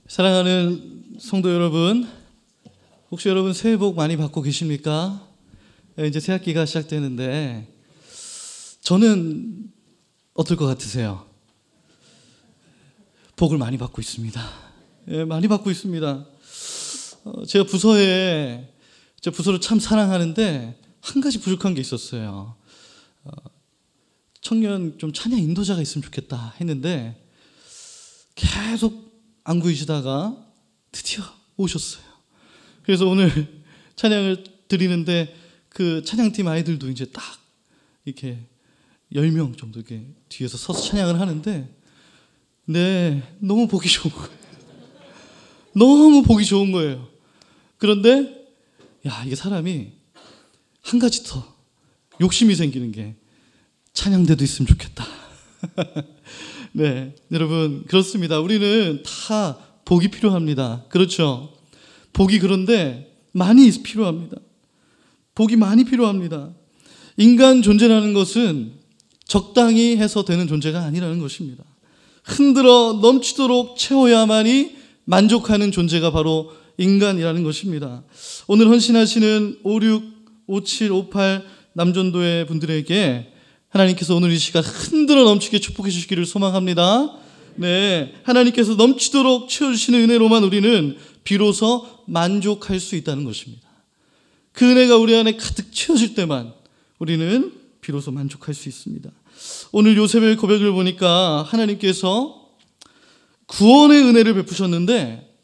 사랑하는 성도 여러분, 혹시 여러분 새해 복 많이 받고 계십니까? 이제 새 학기가 시작되는데 저는 어떨 것 같으세요? 복을 많이 받고 있습니다. 많이 받고 있습니다. 제가 부서를 참 사랑하는데 한 가지 부족한 게 있었어요. 청년 좀 찬양 인도자가 있으면 좋겠다 했는데 계속 안 구해지다가 드디어 오셨어요. 그래서 오늘 찬양을 드리는데 그 찬양팀 아이들도 이제 딱 이렇게 10명 정도 이렇게 뒤에서 서서 찬양을 하는데 너무 보기 좋은 거예요. 너무 보기 좋은 거예요. 그런데 이게 사람이 한 가지 더 욕심이 생기는 게 찬양대도 있으면 좋겠다. 네, 여러분 그렇습니다. 우리는 다 복이 필요합니다. 그렇죠? 복이 그런데 많이 필요합니다. 복이 많이 필요합니다. 인간 존재라는 것은 적당히 해서 되는 존재가 아니라는 것입니다. 흔들어 넘치도록 채워야만이 만족하는 존재가 바로 인간이라는 것입니다. 오늘 헌신하시는 56, 57, 58 남전도회 분들에게 하나님께서 오늘 이 시간 흔들어 넘치게 축복해 주시기를 소망합니다. 네, 하나님께서 넘치도록 채워주시는 은혜로만 우리는 비로소 만족할 수 있다는 것입니다. 그 은혜가 우리 안에 가득 채워질 때만 우리는 비로소 만족할 수 있습니다. 오늘 요셉의 고백을 보니까 하나님께서 구원의 은혜를 베푸셨는데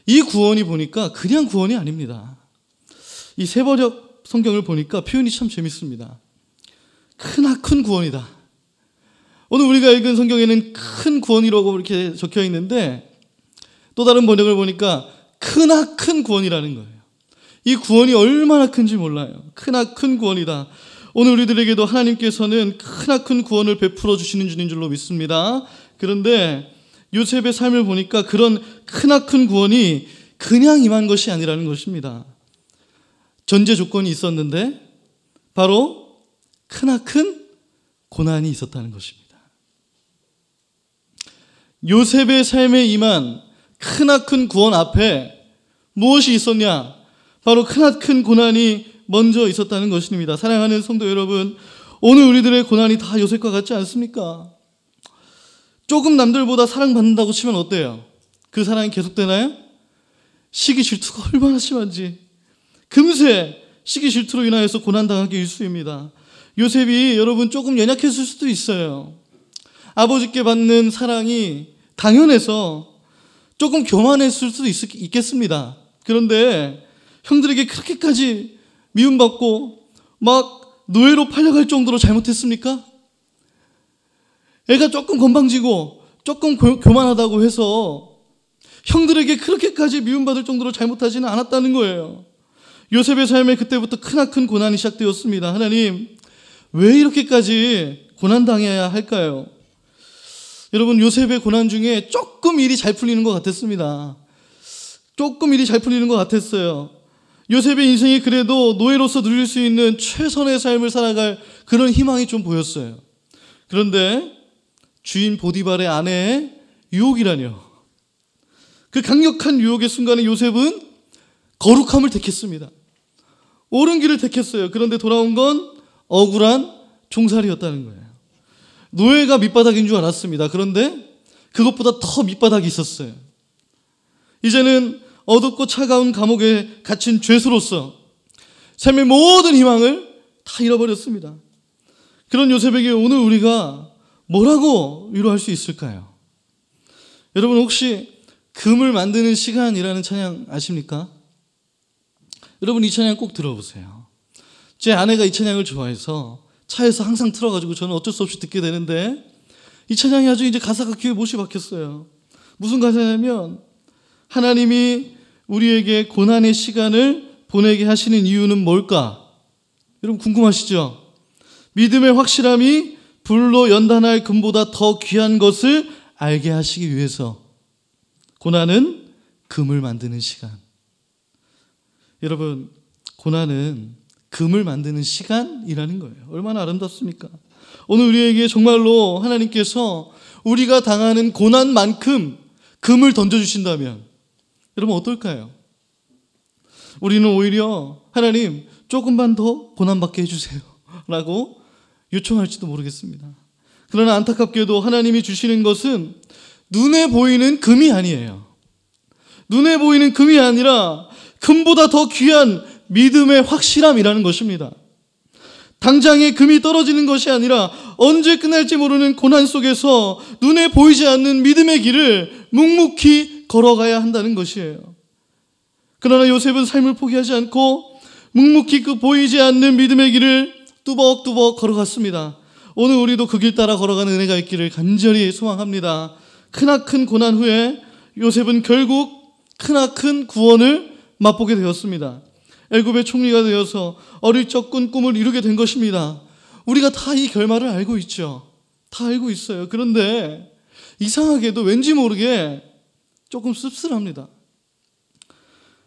이 구원이 보니까 그냥 구원이 아닙니다. 이 세번역 성경을 보니까 표현이 참 재밌습니다. 크나큰 구원이다. 오늘 우리가 읽은 성경에는 큰 구원이라고 이렇게 적혀 있는데 또 다른 번역을 보니까 크나큰 구원이라는 거예요. 이 구원이 얼마나 큰지 몰라요. 크나큰 구원이다. 오늘 우리들에게도 하나님께서는 크나큰 구원을 베풀어 주시는 주인 줄로 믿습니다. 그런데 요셉의 삶을 보니까 그런 크나큰 구원이 그냥 임한 것이 아니라는 것입니다. 전제 조건이 있었는데 바로 크나큰 고난이 있었다는 것입니다. 요셉의 삶에 임한 크나큰 구원 앞에 무엇이 있었냐? 바로 크나큰 고난이 먼저 있었다는 것입니다. 사랑하는 성도 여러분, 오늘 우리들의 고난이 다 요셉과 같지 않습니까? 조금 남들보다 사랑받는다고 치면 어때요? 그 사랑이 계속되나요? 시기 질투가 얼마나 심한지 금세 시기 질투로 인하여서 고난당하기 일쑤입니다. 요셉이 여러분 조금 연약했을 수도 있어요. 아버지께 받는 사랑이 당연해서 조금 교만했을 수도 있겠습니다. 그런데 형들에게 그렇게까지 미움받고 막 노예로 팔려갈 정도로 잘못했습니까? 애가 조금 건방지고 조금 교만하다고 해서 형들에게 그렇게까지 미움받을 정도로 잘못하지는 않았다는 거예요. 요셉의 삶에 그때부터 크나큰 고난이 시작되었습니다. 하나님, 왜 이렇게까지 고난당해야 할까요? 여러분, 요셉의 고난 중에 조금 일이 잘 풀리는 것 같았습니다. 조금 일이 잘 풀리는 것 같았어요. 요셉의 인생이 그래도 노예로서 누릴 수 있는 최선의 삶을 살아갈 그런 희망이 좀 보였어요. 그런데 주인 보디발의 아내의 유혹이라뇨. 그 강력한 유혹의 순간에 요셉은 거룩함을 택했습니다. 옳은 길을 택했어요. 그런데 돌아온 건 억울한 종살이였다는 거예요. 노예가 밑바닥인 줄 알았습니다. 그런데 그것보다 더 밑바닥이 있었어요. 이제는 어둡고 차가운 감옥에 갇힌 죄수로서 삶의 모든 희망을 다 잃어버렸습니다. 그런 요셉에게 오늘 우리가 뭐라고 위로할 수 있을까요? 여러분, 혹시 금을 만드는 시간이라는 찬양 아십니까? 여러분, 이 찬양 꼭 들어보세요. 제 아내가 이 찬양을 좋아해서 차에서 항상 틀어가지고 저는 어쩔 수 없이 듣게 되는데 이 찬양이 아주 이제 가사가 귀에 못이 박혔어요. 무슨 가사냐면 하나님이 우리에게 고난의 시간을 보내게 하시는 이유는 뭘까? 여러분 궁금하시죠? 믿음의 확실함이 불로 연단할 금보다 더 귀한 것을 알게 하시기 위해서 고난은 금을 만드는 시간. 여러분, 고난은 금을 만드는 시간이라는 거예요. 얼마나 아름답습니까? 오늘 우리에게 정말로 하나님께서 우리가 당하는 고난만큼 금을 던져주신다면 여러분 어떨까요? 우리는 오히려 하나님 조금만 더 고난받게 해주세요 라고 요청할지도 모르겠습니다. 그러나 안타깝게도 하나님이 주시는 것은 눈에 보이는 금이 아니에요. 눈에 보이는 금이 아니라 금보다 더 귀한 믿음의 확실함이라는 것입니다. 당장에 금이 떨어지는 것이 아니라 언제 끝날지 모르는 고난 속에서 눈에 보이지 않는 믿음의 길을 묵묵히 걸어가야 한다는 것이에요. 그러나 요셉은 삶을 포기하지 않고 묵묵히 그 보이지 않는 믿음의 길을 뚜벅뚜벅 걸어갔습니다. 오늘 우리도 그 길 따라 걸어가는 은혜가 있기를 간절히 소망합니다. 크나큰 고난 후에 요셉은 결국 크나큰 구원을 맛보게 되었습니다. 애굽의 총리가 되어서 어릴 적 꾼 꿈을 이루게 된 것입니다. 우리가 다 이 결말을 알고 있죠. 다 알고 있어요. 그런데 이상하게도 왠지 모르게 조금 씁쓸합니다.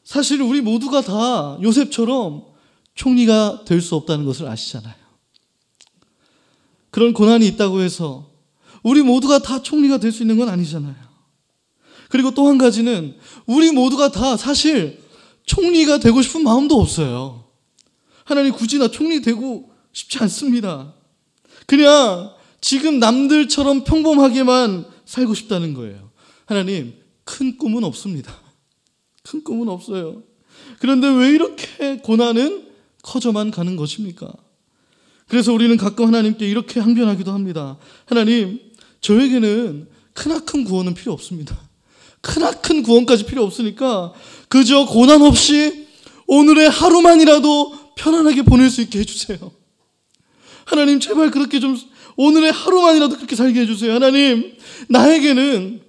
사실 우리 모두가 다 요셉처럼 총리가 될 수 없다는 것을 아시잖아요. 그런 고난이 있다고 해서 우리 모두가 다 총리가 될 수 있는 건 아니잖아요. 그리고 또 한 가지는 우리 모두가 다 사실 총리가 되고 싶은 마음도 없어요. 하나님 굳이 나 총리 되고 싶지 않습니다. 그냥 지금 남들처럼 평범하게만 살고 싶다는 거예요. 하나님 큰 꿈은 없습니다. 큰 꿈은 없어요. 그런데 왜 이렇게 고난은 커져만 가는 것입니까? 그래서 우리는 가끔 하나님께 이렇게 항변하기도 합니다. 하나님, 저에게는 크나큰 구원은 필요 없습니다. 크나큰 구원까지 필요 없으니까 그저 고난 없이 오늘의 하루만이라도 편안하게 보낼 수 있게 해주세요. 하나님, 제발 그렇게 좀 오늘의 하루만이라도 그렇게 살게 해주세요. 하나님, 나에게는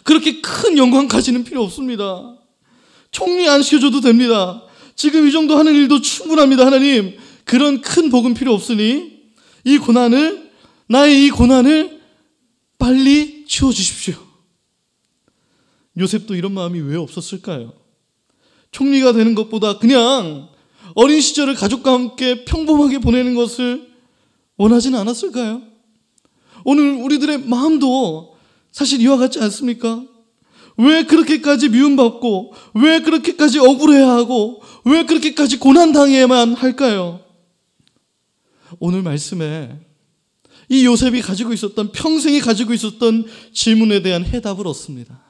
그렇게 큰 영광까지는 필요 없습니다. 총리 안 시켜줘도 됩니다. 지금 이 정도 하는 일도 충분합니다. 하나님, 그런 큰 복은 필요 없으니 나의 이 고난을 빨리 치워주십시오. 요셉도 이런 마음이 왜 없었을까요? 총리가 되는 것보다 그냥 어린 시절을 가족과 함께 평범하게 보내는 것을 원하지는 않았을까요? 오늘 우리들의 마음도 사실 이와 같지 않습니까? 왜 그렇게까지 미움받고, 왜 그렇게까지 억울해야 하고, 왜 그렇게까지 고난당해야만 할까요? 오늘 말씀에 이 요셉이 가지고 있었던, 평생이 가지고 있었던 질문에 대한 해답을 얻습니다.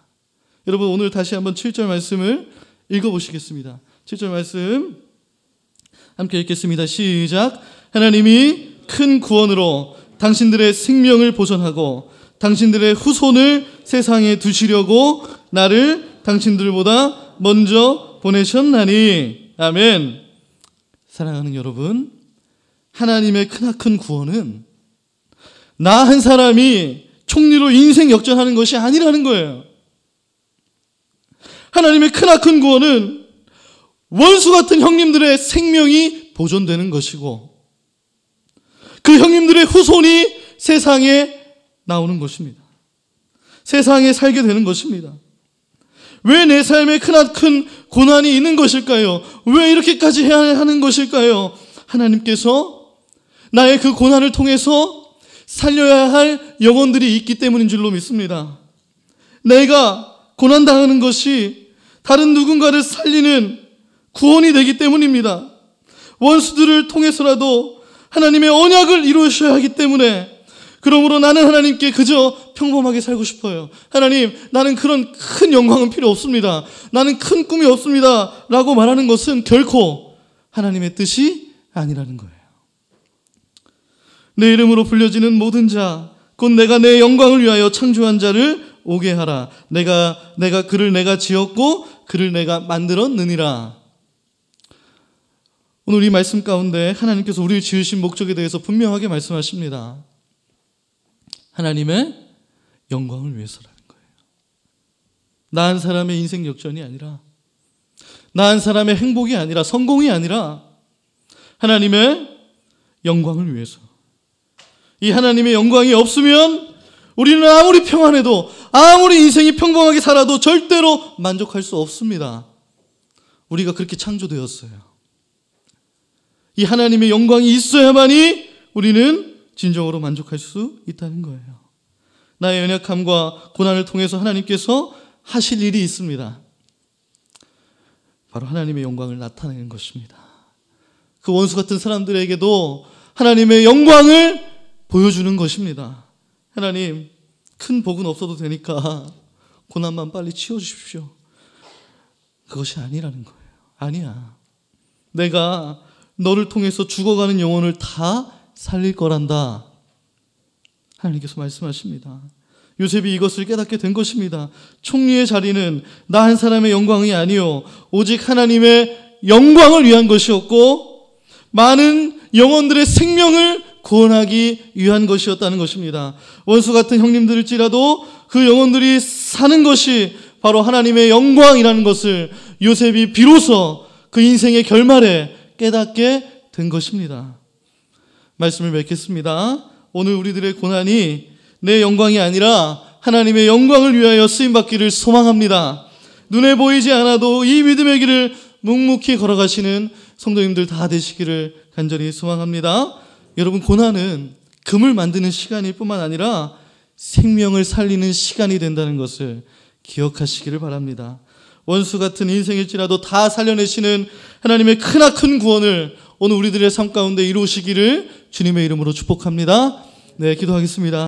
여러분, 오늘 다시 한번 7절 말씀을 읽어보시겠습니다. 7절 말씀 함께 읽겠습니다. 시작. 하나님이 큰 구원으로 당신들의 생명을 보존하고 당신들의 후손을 세상에 두시려고 나를 당신들보다 먼저 보내셨나니. 아멘. 사랑하는 여러분, 하나님의 크나큰 구원은 나 한 사람이 총리로 인생 역전하는 것이 아니라는 거예요. 하나님의 크나큰 구원은 원수 같은 형님들의 생명이 보존되는 것이고 그 형님들의 후손이 세상에 나오는 것입니다. 세상에 살게 되는 것입니다. 왜 내 삶에 크나큰 고난이 있는 것일까요? 왜 이렇게까지 해야 하는 것일까요? 하나님께서 나의 그 고난을 통해서 살려야 할 영혼들이 있기 때문인 줄로 믿습니다. 내가 고난당하는 것이 다른 누군가를 살리는 구원이 되기 때문입니다. 원수들을 통해서라도 하나님의 언약을 이루셔야 하기 때문에, 그러므로 나는 하나님께 그저 평범하게 살고 싶어요. 하나님, 나는 그런 큰 영광은 필요 없습니다. 나는 큰 꿈이 없습니다. 라고 말하는 것은 결코 하나님의 뜻이 아니라는 거예요. 내 이름으로 불려지는 모든 자, 곧 내가 내 영광을 위하여 창조한 자를 오게 하라. 그를 내가 지었고 그를 내가 만들었느니라. 오늘 이 말씀 가운데 하나님께서 우리를 지으신 목적에 대해서 분명하게 말씀하십니다. 하나님의 영광을 위해서라는 거예요. 나 한 사람의 인생 역전이 아니라, 나 한 사람의 행복이 아니라, 성공이 아니라 하나님의 영광을 위해서. 이 하나님의 영광이 없으면 우리는 아무리 평안해도, 아무리 인생이 평범하게 살아도 절대로 만족할 수 없습니다. 우리가 그렇게 창조되었어요. 이 하나님의 영광이 있어야만이 우리는 진정으로 만족할 수 있다는 거예요. 나의 연약함과 고난을 통해서 하나님께서 하실 일이 있습니다. 바로 하나님의 영광을 나타내는 것입니다. 그 원수 같은 사람들에게도 하나님의 영광을 보여주는 것입니다. 하나님, 큰 복은 없어도 되니까 고난만 빨리 치워주십시오. 그것이 아니라는 거예요. 아니야. 내가 너를 통해서 죽어가는 영혼을 다 살릴 거란다. 하나님께서 말씀하십니다. 요셉이 이것을 깨닫게 된 것입니다. 총리의 자리는 나 한 사람의 영광이 아니요 오직 하나님의 영광을 위한 것이었고 많은 영혼들의 생명을 구원하기 위한 것이었다는 것입니다. 원수 같은 형님들일지라도 그 영혼들이 사는 것이 바로 하나님의 영광이라는 것을 요셉이 비로소 그 인생의 결말에 깨닫게 된 것입니다. 말씀을 맺겠습니다. 오늘 우리들의 고난이 내 영광이 아니라 하나님의 영광을 위하여 쓰임받기를 소망합니다. 눈에 보이지 않아도 이 믿음의 길을 묵묵히 걸어가시는 성도님들 다 되시기를 간절히 소망합니다. 여러분, 고난은 금을 만드는 시간일 뿐만 아니라 생명을 살리는 시간이 된다는 것을 기억하시기를 바랍니다. 원수 같은 인생일지라도 다 살려내시는 하나님의 크나큰 구원을 오늘 우리들의 삶 가운데 이루시기를 주님의 이름으로 축복합니다. 네, 기도하겠습니다.